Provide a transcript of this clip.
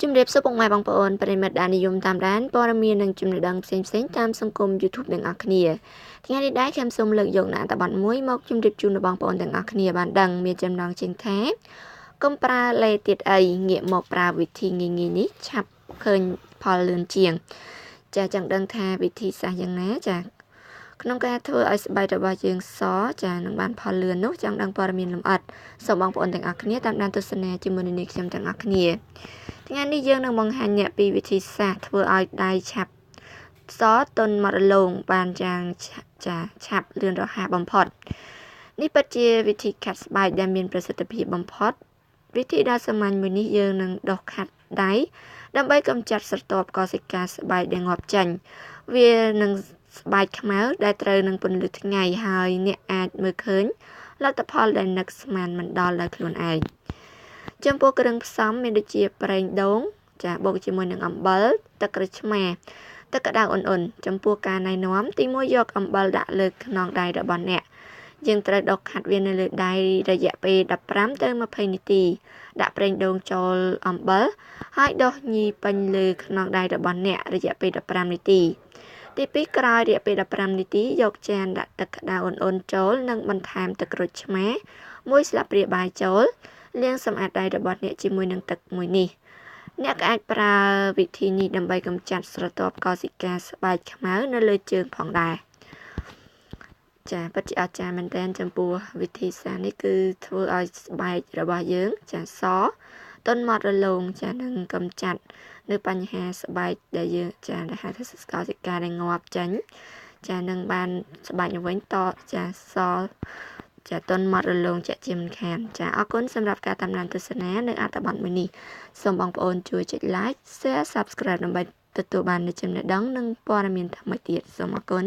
ជំរាបសួរពុកម៉ែបងប្អូនប្រិមិត្តដែលនិយមតាមដានព័ត៌មាននិងចំណេះដឹងផ្សេងៗតាមសង្គម YouTube ទាំងអស់គ្នាថ្ងៃនេះដែរខ្ញុំសូមលើកយកនៅអត្ថបទមួយមកជម្រាបជូនដល់បងប្អូនទាំងអស់គ្នាបានដឹងមានចំណងជើងថាកុំប្រើលេទៀតអីងាកមកប្រើវិធីងាយៗនេះឆាប់ឃើញផលលឿនជាងចាចង់ដឹងថាវិធីសាស្ត្រយ៉ាងណាចាក្នុងការធ្វើឲ្យស្បែករបស់យើងសចានឹងបានផលលឿននោះចង់ដឹងព័ត៌មានលម្អិតសូមបងប្អូនទាំងអស់គ្នាតាមដានទស្សនាជាមួយនឹងខ្ញុំទាំងអស់គ្នាថ្ងៃនេះយើងនឹងបង្ហាញអ្នកពីវិធីសាស្ត្រធ្វើឲ្យដៃឆាប់សទន់ម៉ត់រលោងបានយ៉ាងឆាប់លឿនរហ័សបំផុតនេះពិតជាវិធីខាត់ស្បែកដែលមានប្រសិទ្ធភាពបំផុតវិធីដ៏សាមញ្ញមួយនេះយើងនឹងដុសខាត់ដៃដើម្បីកម្ចាត់ស្រទាប់កោសិកាស្បែកដែលងាប់ចេញវានឹងស្បែកខ្មៅដែលត្រូវនឹងពន្លឺថ្ងៃហើយអ្នកអាចមើលឃើញលទ្ធផលដែលនឹកស្មានមិនដល់ដោយខ្លួនឯងចំពោះគ្រឿងផ្សំមានដូចជាប្រេងដូងបូកជាមួយនឹងអំបិលទឹកក្រូចឆ្មាទឹកក្តៅអ៊ុនៗចំពោះការណែនាំទី1យកអំបិលដាក់លើខ្នងដៃរបស់អ្នកយើងត្រូវដុសខាត់វានៅលើដៃរយៈពេល15ទៅ20នាទីដាក់ប្រេងដូងចូលអំបិលហើយដុសញីពេញលើខ្នងដៃរបស់អ្នករយៈពេល15នាទីទី2ក្រោយរយៈពេល15នាទីយកចានដាក់ទឹកក្តៅអ៊ុនៗចូលនិងបន្ថែមទឹកក្រូចឆ្មា1ស្លាបព្រាបាយចូលលាងសម្អាតដៃរបស់អ្នកជាមួយនឹងទឹកមួយនេះអ្នកអាចប្រើវិធីនេះដើម្បីកម្ចាត់ស្រទាប់កោសិកាស្បែកខ្មៅនៅលើជើងផងដែរពិតជាអស្ចារ្យមែនទែនចំពោះវិធីសាស្ត្រនេះគឺធ្វើឲ្យស្បែករបស់យើងសទន់ម៉ត់រលោងនឹងកម្ចាត់នៅបញ្ហាស្បែកដែលយើងដែលហៅថាកោសិកាដែលងាប់ចេញនឹងបានស្បែកវិញតសទន់ម៉ត់រលោងជាមិនខានអរគុណសម្រាប់ការតាមដានទស្សនានៅអត្ថបទមួយនេះសូមបងប្អូនជួយចុច like share subscribe ដើម្បីទទួលបាននូវចំណេះដឹងនិងព័ត៌មានថ្មីទៀតសូមអរគុណ